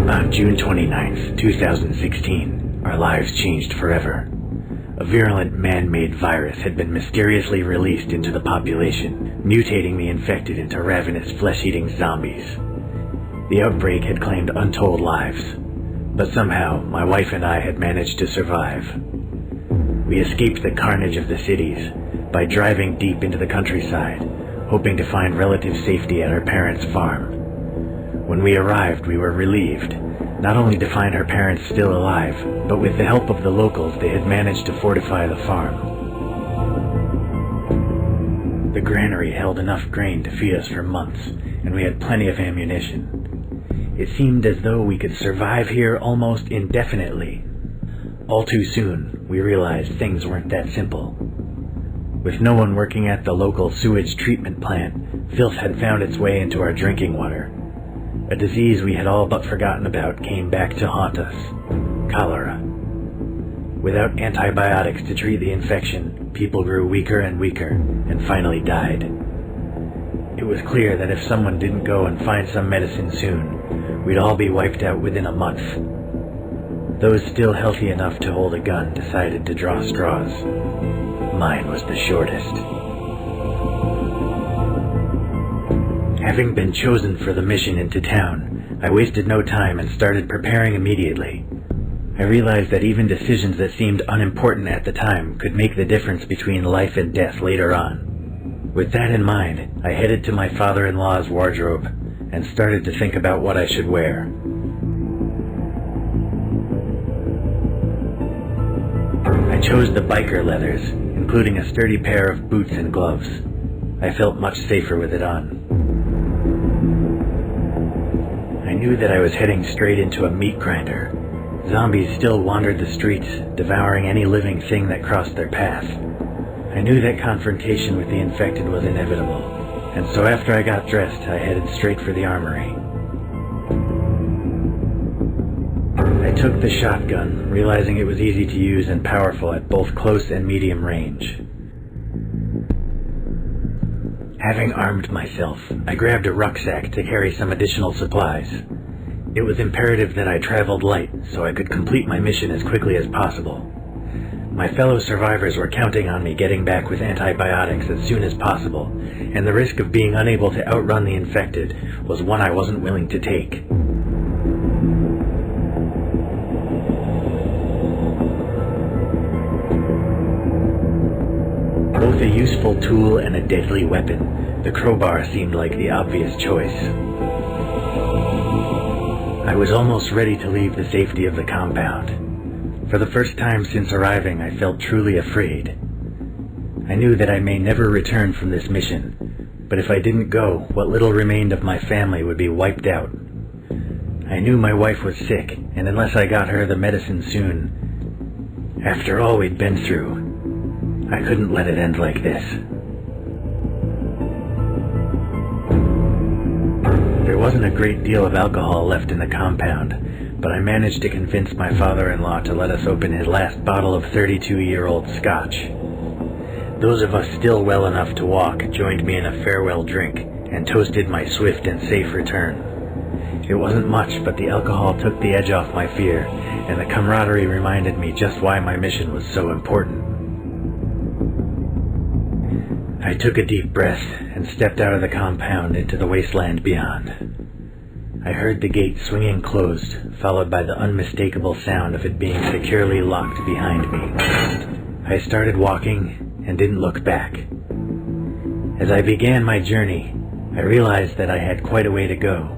On June 29th, 2016, our lives changed forever. A virulent man-made virus had been mysteriously released into the population, mutating the infected into ravenous flesh-eating zombies. The outbreak had claimed untold lives, but somehow my wife and I had managed to survive. We escaped the carnage of the cities by driving deep into the countryside, hoping to find relative safety at our parents' farm. When we arrived, we were relieved, not only to find her parents still alive, but with the help of the locals, they had managed to fortify the farm. The granary held enough grain to feed us for months, and we had plenty of ammunition. It seemed as though we could survive here almost indefinitely. All too soon, we realized things weren't that simple. With no one working at the local sewage treatment plant, filth had found its way into our drinking water. A disease we had all but forgotten about came back to haunt us: cholera. Without antibiotics to treat the infection, people grew weaker and weaker, and finally died. It was clear that if someone didn't go and find some medicine soon, we'd all be wiped out within a month. Those still healthy enough to hold a gun decided to draw straws. Mine was the shortest. Having been chosen for the mission into town, I wasted no time and started preparing immediately. I realized that even decisions that seemed unimportant at the time could make the difference between life and death later on. With that in mind, I headed to my father-in-law's wardrobe and started to think about what I should wear. I chose the biker leathers, including a sturdy pair of boots and gloves. I felt much safer with it on. I knew that I was heading straight into a meat grinder. Zombies still wandered the streets, devouring any living thing that crossed their path. I knew that confrontation with the infected was inevitable, and so after I got dressed, I headed straight for the armory. I took the shotgun, realizing it was easy to use and powerful at both close and medium range. Having armed myself, I grabbed a rucksack to carry some additional supplies. It was imperative that I traveled light so I could complete my mission as quickly as possible. My fellow survivors were counting on me getting back with antibiotics as soon as possible, and the risk of being unable to outrun the infected was one I wasn't willing to take. Both a useful tool and a deadly weapon, the crowbar seemed like the obvious choice. I was almost ready to leave the safety of the compound. For the first time since arriving, I felt truly afraid. I knew that I may never return from this mission, but if I didn't go, what little remained of my family would be wiped out. I knew my wife was sick, and unless I got her the medicine soon, after all we'd been through, I couldn't let it end like this. There wasn't a great deal of alcohol left in the compound, but I managed to convince my father-in-law to let us open his last bottle of 32-year-old scotch. Those of us still well enough to walk joined me in a farewell drink and toasted my swift and safe return. It wasn't much, but the alcohol took the edge off my fear, and the camaraderie reminded me just why my mission was so important. I took a deep breath and stepped out of the compound into the wasteland beyond. I heard the gate swinging closed, followed by the unmistakable sound of it being securely locked behind me. I started walking and didn't look back. As I began my journey, I realized that I had quite a way to go,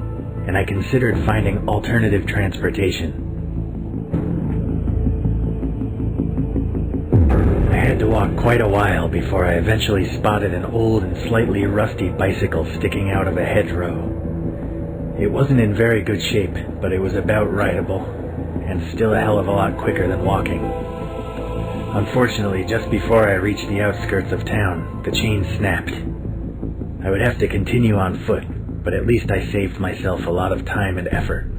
and I considered finding alternative transportation. I had to walk quite a while before I eventually spotted an old and slightly rusty bicycle sticking out of a hedgerow. It wasn't in very good shape, but it was about rideable, and still a hell of a lot quicker than walking. Unfortunately, just before I reached the outskirts of town, the chain snapped. I would have to continue on foot, but at least I saved myself a lot of time and effort.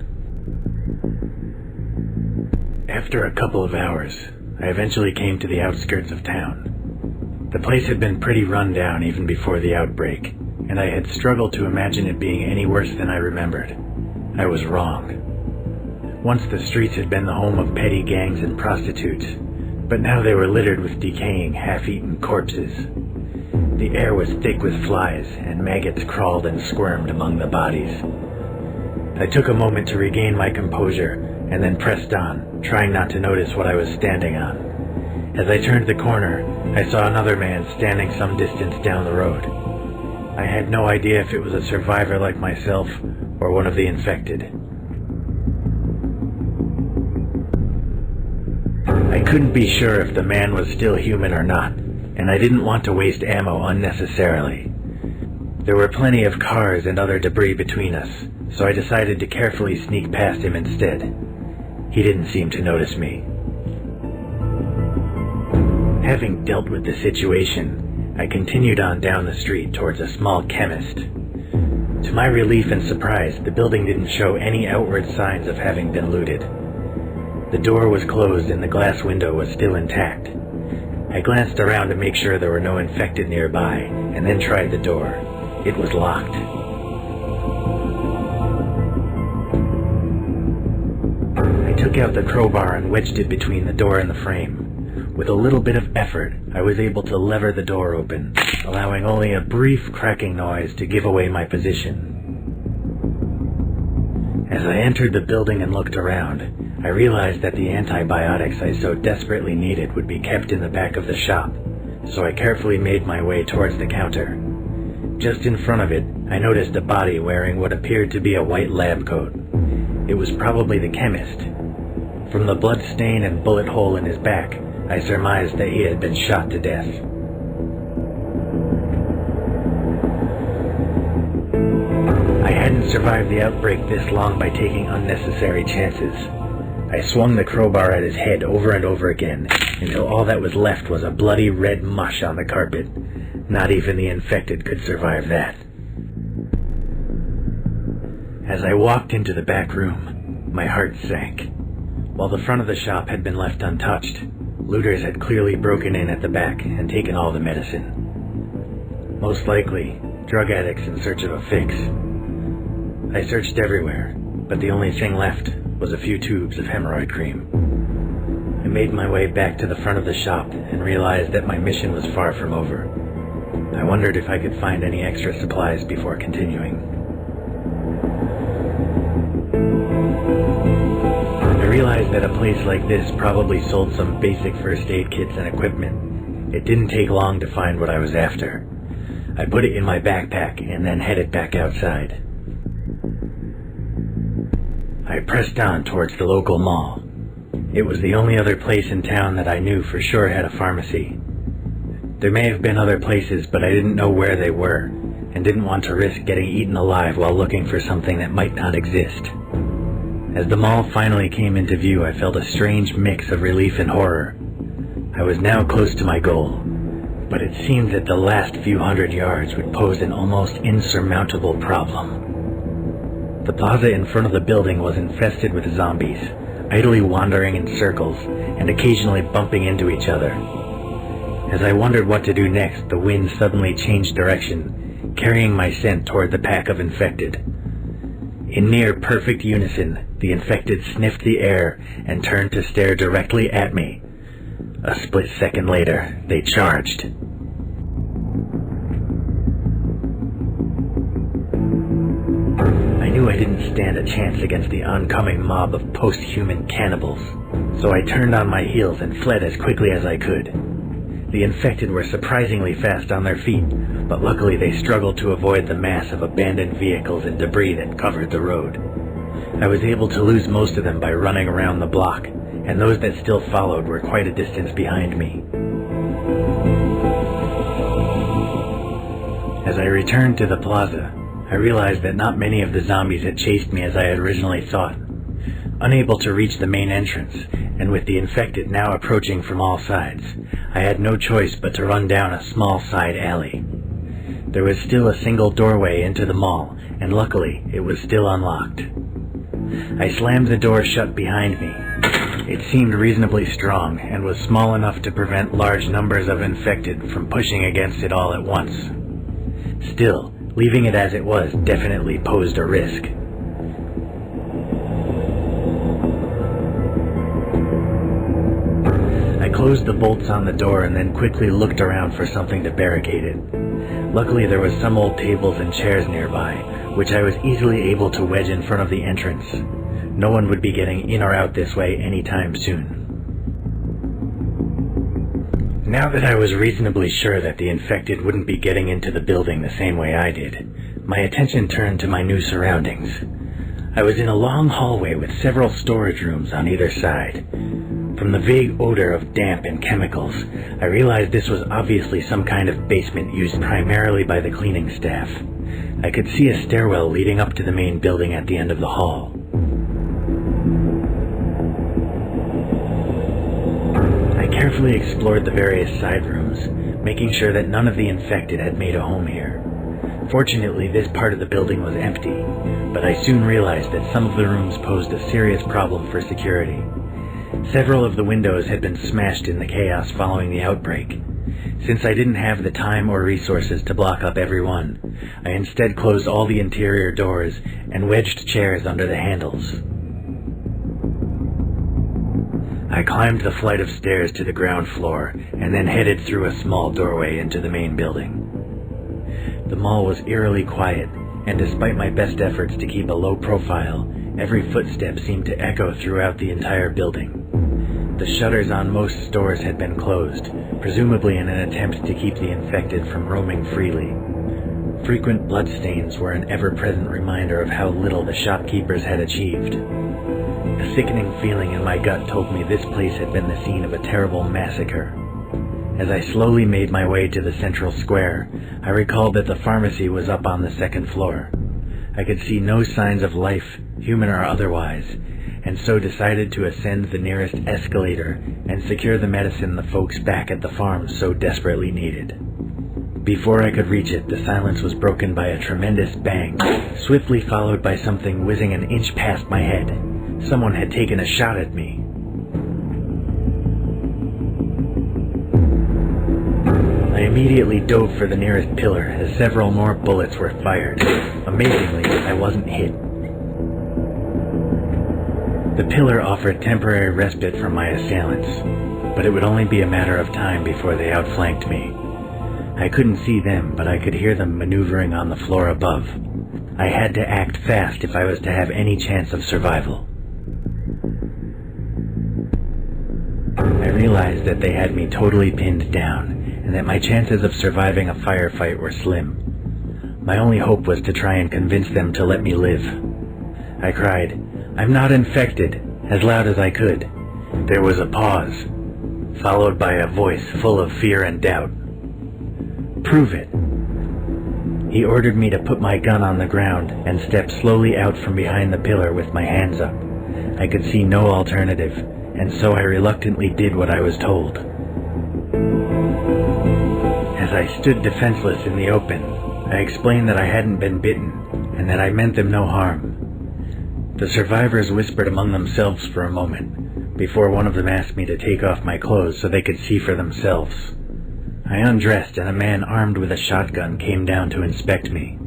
After a couple of hours, I eventually came to the outskirts of town. The place had been pretty run down even before the outbreak, and I had struggled to imagine it being any worse than I remembered. I was wrong. Once the streets had been the home of petty gangs and prostitutes, but now they were littered with decaying, half-eaten corpses. The air was thick with flies, and maggots crawled and squirmed among the bodies. I took a moment to regain my composure, and then pressed on, trying not to notice what I was standing on. As I turned the corner, I saw another man standing some distance down the road. I had no idea if it was a survivor like myself, or one of the infected. I couldn't be sure if the man was still human or not, and I didn't want to waste ammo unnecessarily. There were plenty of cars and other debris between us, so I decided to carefully sneak past him instead. He didn't seem to notice me. Having dealt with the situation, I continued on down the street towards a small chemist. To my relief and surprise, the building didn't show any outward signs of having been looted. The door was closed and the glass window was still intact. I glanced around to make sure there were no infected nearby, and then tried the door. It was locked. I took out the crowbar and wedged it between the door and the frame. With a little bit of effort, I was able to lever the door open, allowing only a brief cracking noise to give away my position. As I entered the building and looked around, I realized that the antibiotics I so desperately needed would be kept in the back of the shop, so I carefully made my way towards the counter. Just in front of it, I noticed a body wearing what appeared to be a white lab coat. It was probably the chemist. From the blood stain and bullet hole in his back, I surmised that he had been shot to death. I hadn't survived the outbreak this long by taking unnecessary chances. I swung the crowbar at his head over and over again, until all that was left was a bloody red mush on the carpet. Not even the infected could survive that. As I walked into the back room, my heart sank. While the front of the shop had been left untouched, looters had clearly broken in at the back and taken all the medicine. Most likely, drug addicts in search of a fix. I searched everywhere, but the only thing left was a few tubes of hemorrhoid cream. I made my way back to the front of the shop and realized that my mission was far from over. I wondered if I could find any extra supplies before continuing. I realized that a place like this probably sold some basic first aid kits and equipment. It didn't take long to find what I was after. I put it in my backpack and then headed back outside. I pressed on towards the local mall. It was the only other place in town that I knew for sure had a pharmacy. There may have been other places, but I didn't know where they were, and didn't want to risk getting eaten alive while looking for something that might not exist. As the mall finally came into view, I felt a strange mix of relief and horror. I was now close to my goal, but it seemed that the last few hundred yards would pose an almost insurmountable problem. The plaza in front of the building was infested with zombies, idly wandering in circles and occasionally bumping into each other. As I wondered what to do next, the wind suddenly changed direction, carrying my scent toward the pack of infected. In near perfect unison, the infected sniffed the air and turned to stare directly at me. A split second later, they charged. I knew I didn't stand a chance against the oncoming mob of post-human cannibals, so I turned on my heels and fled as quickly as I could. The infected were surprisingly fast on their feet, but luckily they struggled to avoid the mass of abandoned vehicles and debris that covered the road. I was able to lose most of them by running around the block, and those that still followed were quite a distance behind me. As I returned to the plaza, I realized that not many of the zombies had chased me as I had originally thought. Unable to reach the main entrance, and with the infected now approaching from all sides, I had no choice but to run down a small side alley. There was still a single doorway into the mall, and luckily it was still unlocked. I slammed the door shut behind me. It seemed reasonably strong, and was small enough to prevent large numbers of infected from pushing against it all at once. Still, leaving it as it was definitely posed a risk. closed the bolts on the door and then quickly looked around for something to barricade it. Luckily, there was some old tables and chairs nearby, which I was easily able to wedge in front of the entrance. No one would be getting in or out this way anytime soon. Now that I was reasonably sure that the infected wouldn't be getting into the building the same way I did, my attention turned to my new surroundings. I was in a long hallway with several storage rooms on either side. From the vague odor of damp and chemicals, I realized this was obviously some kind of basement used primarily by the cleaning staff. I could see a stairwell leading up to the main building at the end of the hall. I carefully explored the various side rooms, making sure that none of the infected had made a home here. Fortunately, this part of the building was empty, but I soon realized that some of the rooms posed a serious problem for security. Several of the windows had been smashed in the chaos following the outbreak. Since I didn't have the time or resources to block up every one, I instead closed all the interior doors and wedged chairs under the handles. I climbed the flight of stairs to the ground floor and then headed through a small doorway into the main building. The mall was eerily quiet, and despite my best efforts to keep a low profile, every footstep seemed to echo throughout the entire building. The shutters on most stores had been closed, presumably in an attempt to keep the infected from roaming freely. Frequent bloodstains were an ever-present reminder of how little the shopkeepers had achieved. A sickening feeling in my gut told me this place had been the scene of a terrible massacre. As I slowly made my way to the central square, I recalled that the pharmacy was up on the second floor. I could see no signs of life, human or otherwise, and so decided to ascend the nearest escalator and secure the medicine the folks back at the farm so desperately needed. Before I could reach it, the silence was broken by a tremendous bang, swiftly followed by something whizzing an inch past my head. Someone had taken a shot at me. I immediately dove for the nearest pillar as several more bullets were fired. Amazingly, I wasn't hit. The pillar offered temporary respite from my assailants, but it would only be a matter of time before they outflanked me. I couldn't see them, but I could hear them maneuvering on the floor above. I had to act fast if I was to have any chance of survival. I realized that they had me totally pinned down, and that my chances of surviving a firefight were slim. My only hope was to try and convince them to let me live. I cried, "I'm not infected," as loud as I could. There was a pause, followed by a voice full of fear and doubt. "Prove it." He ordered me to put my gun on the ground and step slowly out from behind the pillar with my hands up. I could see no alternative, and so I reluctantly did what I was told. As I stood defenseless in the open, I explained that I hadn't been bitten, and that I meant them no harm. The survivors whispered among themselves for a moment, before one of them asked me to take off my clothes so they could see for themselves. I undressed, and a man armed with a shotgun came down to inspect me.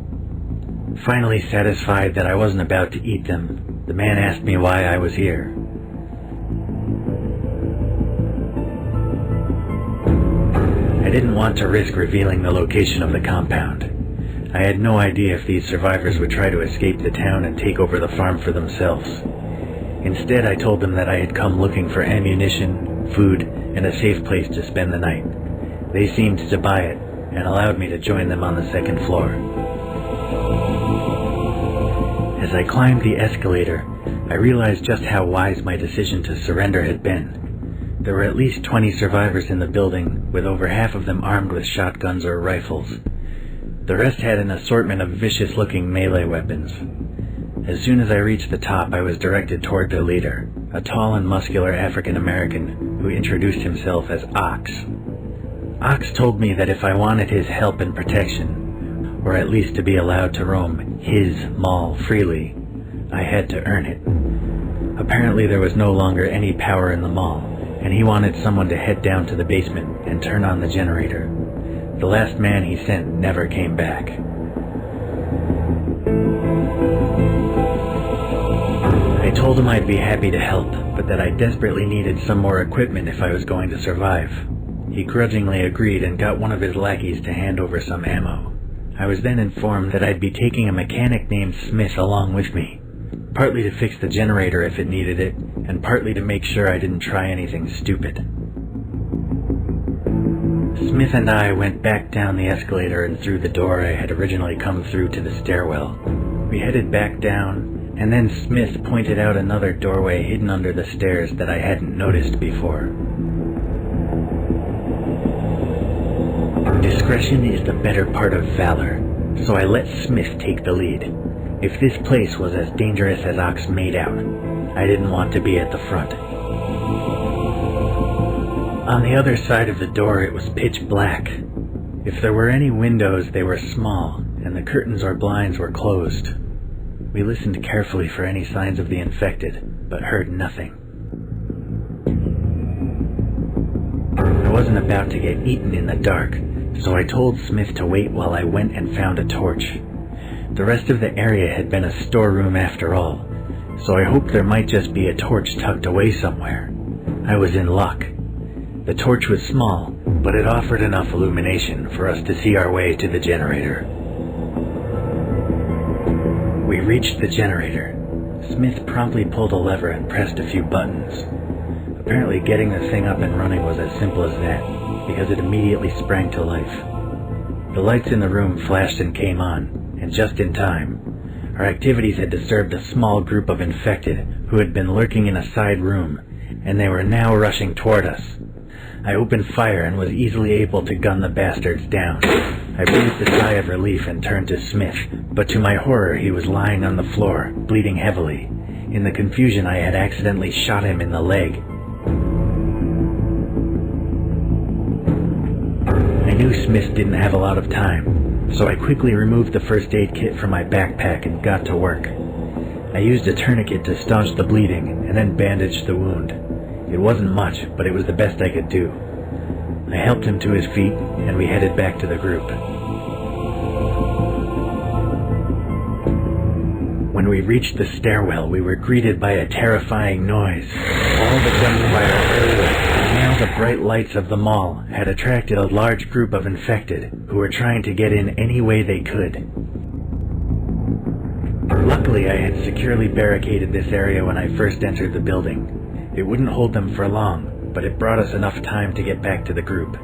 Finally satisfied that I wasn't about to eat them, the man asked me why I was here. I didn't want to risk revealing the location of the compound. I had no idea if these survivors would try to escape the town and take over the farm for themselves. Instead, I told them that I had come looking for ammunition, food, and a safe place to spend the night. They seemed to buy it, and allowed me to join them on the second floor. As I climbed the escalator, I realized just how wise my decision to surrender had been. There were at least 20 survivors in the building, with over half of them armed with shotguns or rifles. The rest had an assortment of vicious-looking melee weapons. As soon as I reached the top, I was directed toward their leader, a tall and muscular African-American who introduced himself as Ox. Ox told me that if I wanted his help and protection, or at least to be allowed to roam his mall freely, I had to earn it. Apparently there was no longer any power in the mall, and he wanted someone to head down to the basement and turn on the generator. The last man he sent never came back. I told him I'd be happy to help, but that I desperately needed some more equipment if I was going to survive. He grudgingly agreed and got one of his lackeys to hand over some ammo. I was then informed that I'd be taking a mechanic named Smith along with me, partly to fix the generator if it needed it, and partly to make sure I didn't try anything stupid. Smith and I went back down the escalator and through the door I had originally come through to the stairwell. We headed back down, and then Smith pointed out another doorway hidden under the stairs that I hadn't noticed before. Discretion is the better part of valor, so I let Smith take the lead. If this place was as dangerous as Ox made out, I didn't want to be at the front. On the other side of the door it was pitch black. If there were any windows, they were small, and the curtains or blinds were closed. We listened carefully for any signs of the infected, but heard nothing. I wasn't about to get eaten in the dark, so I told Smith to wait while I went and found a torch. The rest of the area had been a storeroom after all, so I hoped there might just be a torch tucked away somewhere. I was in luck. The torch was small, but it offered enough illumination for us to see our way to the generator. We reached the generator. Smith promptly pulled a lever and pressed a few buttons. Apparently getting the thing up and running was as simple as that, because it immediately sprang to life. The lights in the room flashed and came on, and just in time. Our activities had disturbed a small group of infected who had been lurking in a side room, and they were now rushing toward us. I opened fire and was easily able to gun the bastards down. I breathed a sigh of relief and turned to Smith, but to my horror he was lying on the floor, bleeding heavily. In the confusion I had accidentally shot him in the leg. I knew Smith didn't have a lot of time, so I quickly removed the first aid kit from my backpack and got to work. I used a tourniquet to staunch the bleeding and then bandaged the wound. It wasn't much, but it was the best I could do. I helped him to his feet, and we headed back to the group. When we reached the stairwell, we were greeted by a terrifying noise. All the gunfire earlier, and now the bright lights of the mall, had attracted a large group of infected who were trying to get in any way they could. Luckily, I had securely barricaded this area when I first entered the building. It wouldn't hold them for long, but it brought us enough time to get back to the group.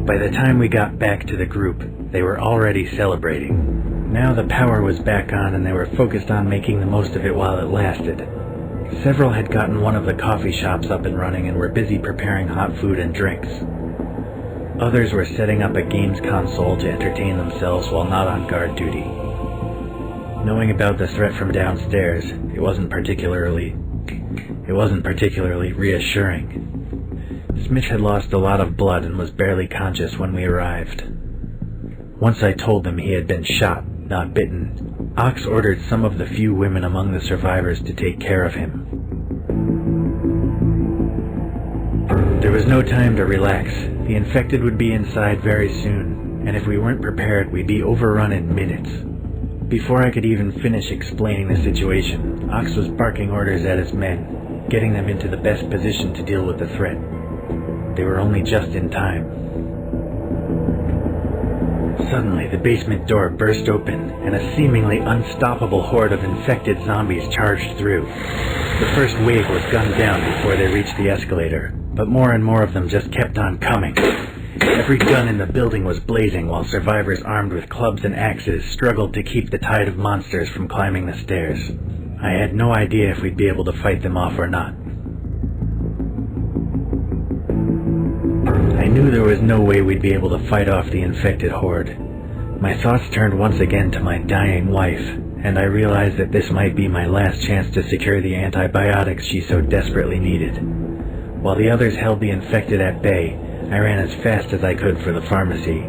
By the time we got back to the group, they were already celebrating. Now the power was back on and they were focused on making the most of it while it lasted. Several had gotten one of the coffee shops up and running and were busy preparing hot food and drinks. Others were setting up a games console to entertain themselves while not on guard duty. Knowing about the threat from downstairs, it wasn't particularly reassuring. Smith had lost a lot of blood and was barely conscious when we arrived. Once I told them he had been shot, not bitten, Ox ordered some of the few women among the survivors to take care of him. There was no time to relax. The infected would be inside very soon, and if we weren't prepared, we'd be overrun in minutes. Before I could even finish explaining the situation, Ox was barking orders at his men, getting them into the best position to deal with the threat. They were only just in time. Suddenly, the basement door burst open, and a seemingly unstoppable horde of infected zombies charged through. The first wave was gunned down before they reached the escalator, but more and more of them just kept on coming. Every gun in the building was blazing while survivors armed with clubs and axes struggled to keep the tide of monsters from climbing the stairs. I had no idea if we'd be able to fight them off or not. I knew there was no way we'd be able to fight off the infected horde. My thoughts turned once again to my dying wife, and I realized that this might be my last chance to secure the antibiotics she so desperately needed. While the others held the infected at bay, I ran as fast as I could for the pharmacy.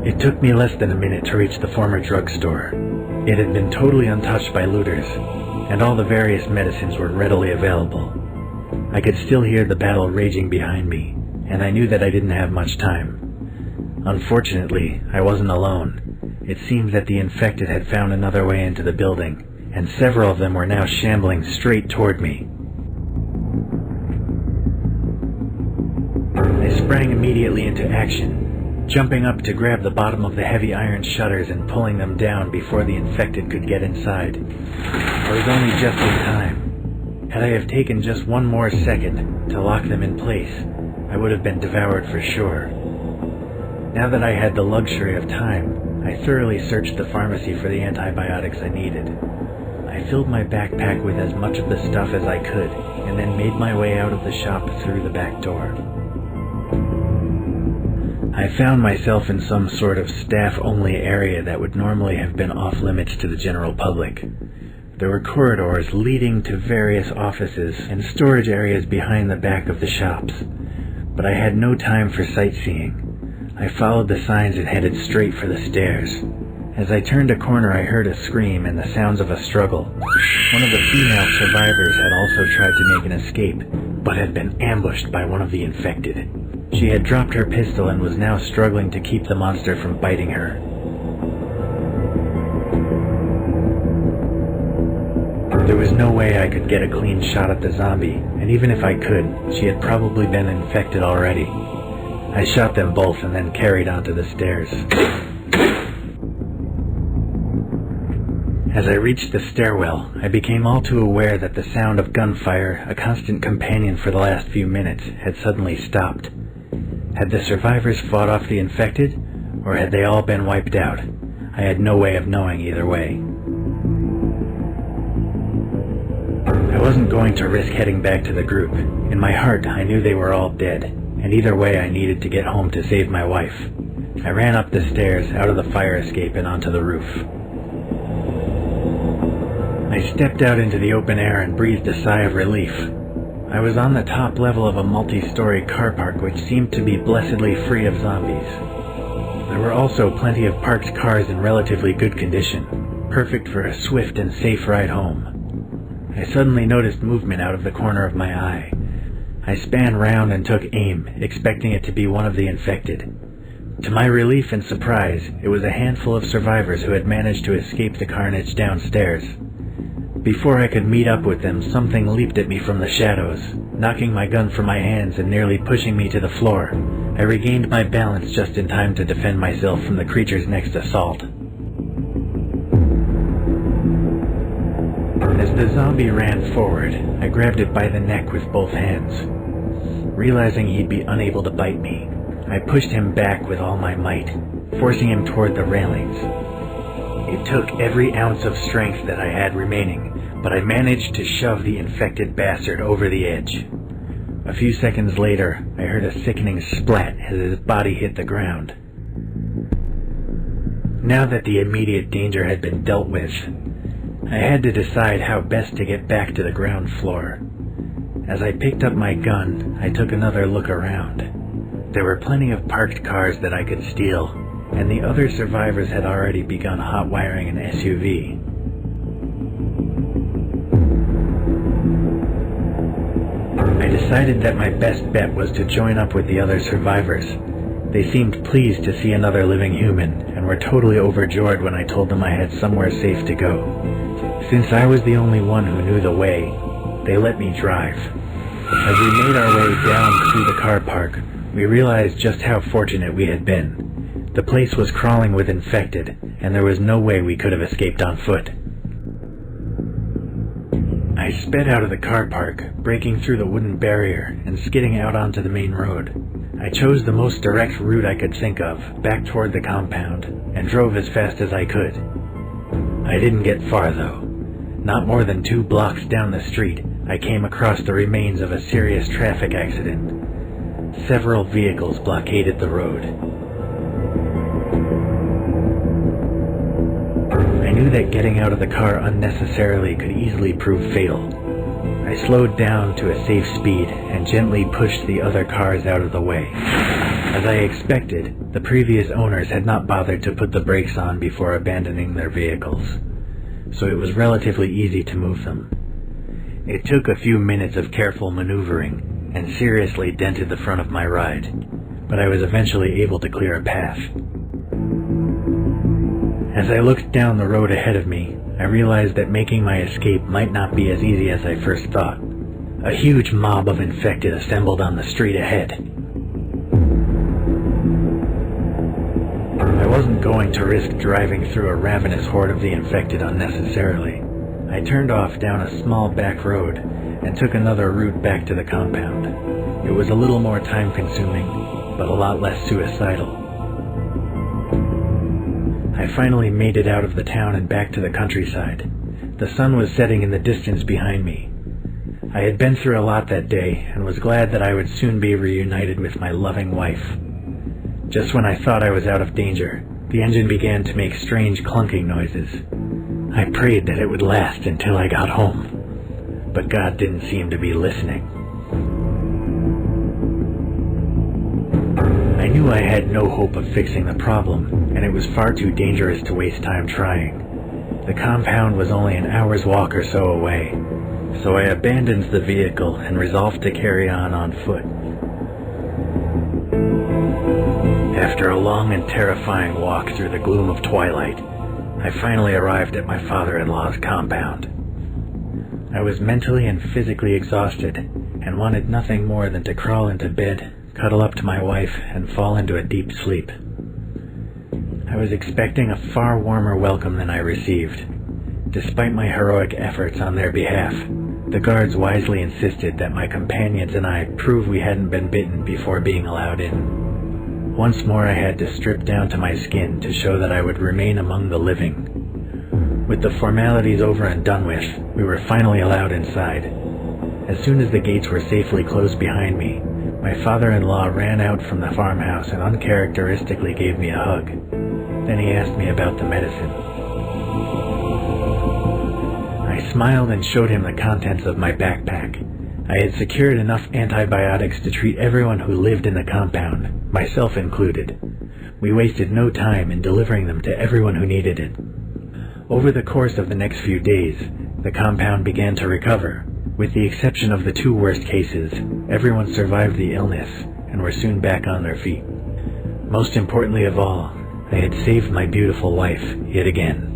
It took me less than a minute to reach the former drugstore. It had been totally untouched by looters, and all the various medicines were readily available. I could still hear the battle raging behind me, and I knew that I didn't have much time. Unfortunately, I wasn't alone. It seemed that the infected had found another way into the building, and several of them were now shambling straight toward me. I sprang immediately into action, jumping up to grab the bottom of the heavy iron shutters and pulling them down before the infected could get inside. I was only just in time. Had I have taken just one more second to lock them in place, I would have been devoured for sure. Now that I had the luxury of time, I thoroughly searched the pharmacy for the antibiotics I needed. I filled my backpack with as much of the stuff as I could, and then made my way out of the shop through the back door. I found myself in some sort of staff-only area that would normally have been off-limits to the general public. There were corridors leading to various offices and storage areas behind the back of the shops, but I had no time for sightseeing. I followed the signs and headed straight for the stairs. As I turned a corner, I heard a scream and the sounds of a struggle. One of the female survivors had also tried to make an escape, but had been ambushed by one of the infected. She had dropped her pistol and was now struggling to keep the monster from biting her. There was no way I could get a clean shot at the zombie, and even if I could, she had probably been infected already. I shot them both and then carried onto the stairs. As I reached the stairwell, I became all too aware that the sound of gunfire, a constant companion for the last few minutes, had suddenly stopped. Had the survivors fought off the infected, or had they all been wiped out? I had no way of knowing either way. I wasn't going to risk heading back to the group. In my heart, I knew they were all dead, and either way I needed to get home to save my wife. I ran up the stairs, out of the fire escape, and onto the roof. I stepped out into the open air and breathed a sigh of relief. I was on the top level of a multi-story car park which seemed to be blessedly free of zombies. There were also plenty of parked cars in relatively good condition, perfect for a swift and safe ride home. I suddenly noticed movement out of the corner of my eye. I span round and took aim, expecting it to be one of the infected. To my relief and surprise, it was a handful of survivors who had managed to escape the carnage downstairs. Before I could meet up with them, something leaped at me from the shadows, knocking my gun from my hands and nearly pushing me to the floor. I regained my balance just in time to defend myself from the creature's next assault. As the zombie ran forward, I grabbed it by the neck with both hands. Realizing he'd be unable to bite me, I pushed him back with all my might, forcing him toward the railings. It took every ounce of strength that I had remaining, but I managed to shove the infected bastard over the edge. A few seconds later, I heard a sickening splat as his body hit the ground. Now that the immediate danger had been dealt with, I had to decide how best to get back to the ground floor. As I picked up my gun, I took another look around. There were plenty of parked cars that I could steal, and the other survivors had already begun hot-wiring an SUV. I decided that my best bet was to join up with the other survivors. They seemed pleased to see another living human, and were totally overjoyed when I told them I had somewhere safe to go. Since I was the only one who knew the way, they let me drive. As we made our way down through the car park, we realized just how fortunate we had been. The place was crawling with infected, and there was no way we could have escaped on foot. I sped out of the car park, breaking through the wooden barrier and skidding out onto the main road. I chose the most direct route I could think of, back toward the compound, and drove as fast as I could. I didn't get far, though. Not more than 2 blocks down the street, I came across the remains of a serious traffic accident. Several vehicles blockaded the road. I knew that getting out of the car unnecessarily could easily prove fatal. I slowed down to a safe speed and gently pushed the other cars out of the way. As I expected, the previous owners had not bothered to put the brakes on before abandoning their vehicles, so it was relatively easy to move them. It took a few minutes of careful maneuvering and seriously dented the front of my ride, but I was eventually able to clear a path. As I looked down the road ahead of me, I realized that making my escape might not be as easy as I first thought. A huge mob of infected assembled on the street ahead. I wasn't going to risk driving through a ravenous horde of the infected unnecessarily. I turned off down a small back road and took another route back to the compound. It was a little more time-consuming, but a lot less suicidal. I finally made it out of the town and back to the countryside. The sun was setting in the distance behind me. I had been through a lot that day and was glad that I would soon be reunited with my loving wife. Just when I thought I was out of danger, the engine began to make strange clunking noises. I prayed that it would last until I got home, but God didn't seem to be listening. I knew I had no hope of fixing the problem, and it was far too dangerous to waste time trying. The compound was only an hour's walk or so away, so I abandoned the vehicle and resolved to carry on foot. After a long and terrifying walk through the gloom of twilight, I finally arrived at my father-in-law's compound. I was mentally and physically exhausted and wanted nothing more than to crawl into bed, cuddle up to my wife, and fall into a deep sleep. I was expecting a far warmer welcome than I received. Despite my heroic efforts on their behalf, the guards wisely insisted that my companions and I prove we hadn't been bitten before being allowed in. Once more I had to strip down to my skin to show that I would remain among the living. With the formalities over and done with, we were finally allowed inside. As soon as the gates were safely closed behind me, my father-in-law ran out from the farmhouse and uncharacteristically gave me a hug. Then he asked me about the medicine. I smiled and showed him the contents of my backpack. I had secured enough antibiotics to treat everyone who lived in the compound, myself included. We wasted no time in delivering them to everyone who needed it. Over the course of the next few days, the compound began to recover. With the exception of the 2 worst cases, everyone survived the illness and were soon back on their feet. Most importantly of all, I had saved my beautiful wife yet again.